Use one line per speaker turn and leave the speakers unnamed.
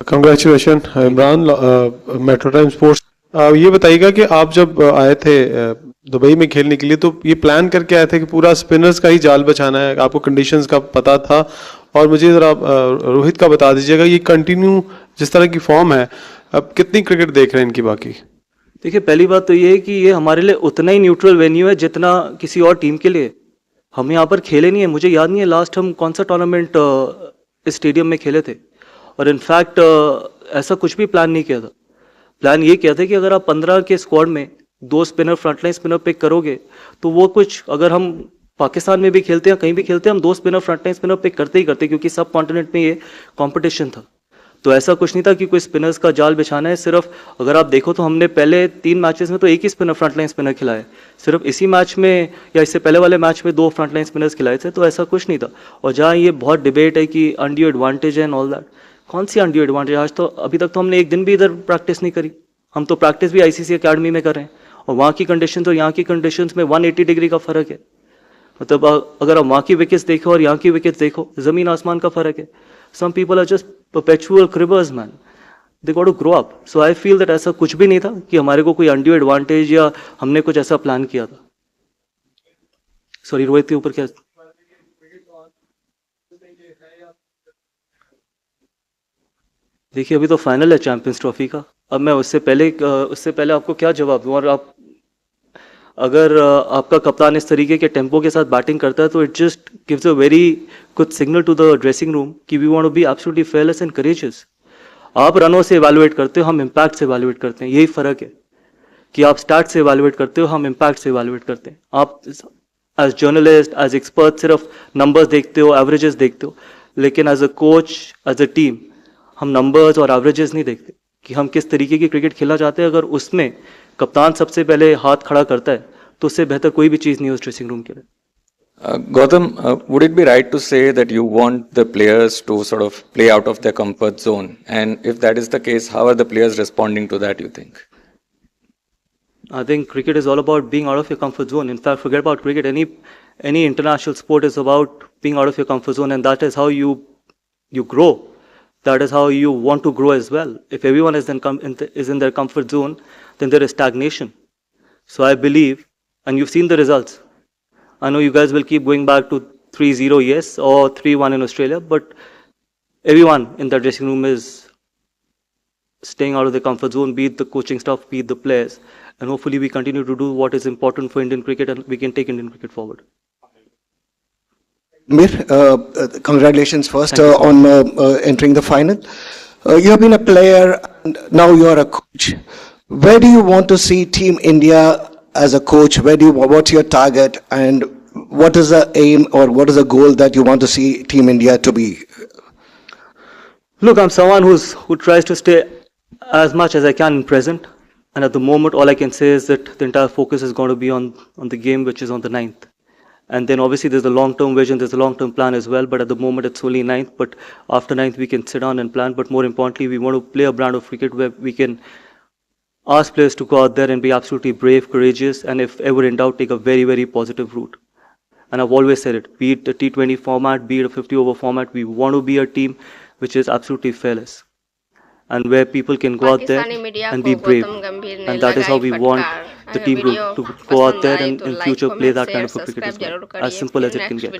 Congratulation Imran, metro time sports. ये बताइएगा कि आप जब आए थे दुबई में खेलने के लिए, तो ये प्लान करके आए थे कि पूरा स्पिनर्स का ही जाल बचाना है, आपको कंडीशंस का पता था? और मुझे ज़रा रोहित का बता दीजिएगा, ये कंटिन्यू जिस तरह की फॉर्म है, अब कितनी क्रिकेट देख रहे हैं इनकी बाकी?
देखिए, पहली बात तो ये है कि ये हमारे लिए उतना ही न्यूट्रल वेन्यू है जितना किसी और टीम के लिए। हम यहाँ पर खेले नहीं है, मुझे याद नहीं है लास्ट हम कौन सा टूर्नामेंट इस स्टेडियम में खेले थे। और इनफैक्ट ऐसा कुछ भी प्लान नहीं किया था। प्लान ये किया था कि अगर आप 15 के स्क्वाड में 2 स्पिनर, फ्रंटलाइन स्पिनर पिक करोगे, तो वो कुछ, अगर हम पाकिस्तान में भी खेलते हैं, कहीं भी खेलते हैं, हम 2 स्पिनर, फ्रंटलाइन स्पिनर पिक करते ही करते, क्योंकि सब कॉन्टिनेंट में ये कंपटीशन था। तो ऐसा कुछ नहीं था कि कोई स्पिनर्स का जाल बिछाना है। सिर्फ अगर आप देखो तो हमने पहले 3 मैचेस में तो एक ही स्पिनर, फ्रंटलाइन स्पिनर खिलाए। सिर्फ इसी मैच में या इससे पहले वाले मैच में 2 फ्रंटलाइन स्पिनर्स खिलाए थे, तो ऐसा कुछ नहीं था। और जहाँ ये बहुत डिबेट है कि undue advantage and all that, कौन सी अनड्यू एडवांटेज? आज तो अभी तक तो हमने एक दिन भी इधर प्रैक्टिस नहीं करी। हम तो प्रैक्टिस भी आईसीसी अकेडमी में कर रहे हैं, और वहाँ की कंडीशन और यहाँ की कंडीशंस में 180 डिग्री का फ़र्क है। मतलब अगर आप वहाँ की विकेट्स देखो और यहाँ की विकेट्स देखो, ज़मीन आसमान का फ़र्क है। Some people are just perpetual cribbers, man. They got to grow up. So I feel that ऐसा कुछ भी नहीं था कि हमारे को कोई undue advantage या हमने कुछ ऐसा प्लान किया था। सॉरी, रोहित के ऊपर क्या? देखिए, अभी तो फाइनल है चैंपियंस ट्रॉफी का। अब मैं उससे पहले आपको क्या जवाब दूं? और आप, अगर आपका कप्तान इस तरीके के टेम्पो के साथ बैटिंग करता है, तो it just gives a very good signal to the dressing room कि we want to be absolutely fearless and courageous. आप रनों से इवैल्यूएट करते हो, हम इम्पैक्ट से इवैल्यूएट करते हैं। यही फ़र्क है कि आप स्टार्ट से इवैल्यूएट करते हो, हम इम्पैक्ट से इवैल्यूएट करते हैं। आप एज जर्नलिस्ट, एज एक्सपर्ट सिर्फ नंबर्स देखते हो, एवरेजेस देखते हो, लेकिन as a coach, as a team, हम नंबर्स और एवरेजेस नहीं देखते कि हम किस तरीके की क्रिकेट खेलना चाहते हैं। अगर उसमें कप्तान सबसे पहले हाथ खड़ा करता है, तो उससे बेहतर कोई भी चीज़ नहीं है उस ड्रेसिंग रूम के लिए।
Gautam, would it be right to say that you want the players to sort of play out of their comfort zone? And if that is the case, how are the players responding to that, you think?
I think cricket is all about being out of your comfort zone. In fact, forget about cricket. Any international sport is about being out of your comfort zone, and that is how you grow. That is how you want to grow as well. If everyone is in their comfort zone, then there is stagnation. So I believe, and you've seen the results. I know you guys will keep going back to 3-0, yes, or 3-1 in Australia, but everyone in that dressing room is staying out of their comfort zone, be it the coaching staff, be it the players, and hopefully we continue to do what is important for Indian cricket, and we can take Indian cricket forward.
Mir, congratulations first on entering the final. You have been a player, and now you are a coach. Where do you want to see Team India as a coach? What's your target, and what is the aim or what is the goal that you want to see Team India to be?
Look, I'm someone who tries to stay as much as I can in present, and at the moment all I can say is that the entire focus is going to be on the game, which is on the 9th. And then obviously there's a long-term vision, there's a long-term plan as well, but at the moment it's only 9th. But after 9th we can sit down and plan. But more importantly, we want to play a brand of cricket where we can ask players to go out there and be absolutely brave, courageous, and if ever in doubt, take a very, very positive route. And I've always said it, be it a T20 format, be it a 50-over format, we want to be a team which is absolutely fearless, and where people can go out there and be brave. And that is how we want the team to go out there and in future play that kind of a cricket as well. As simple as it can get.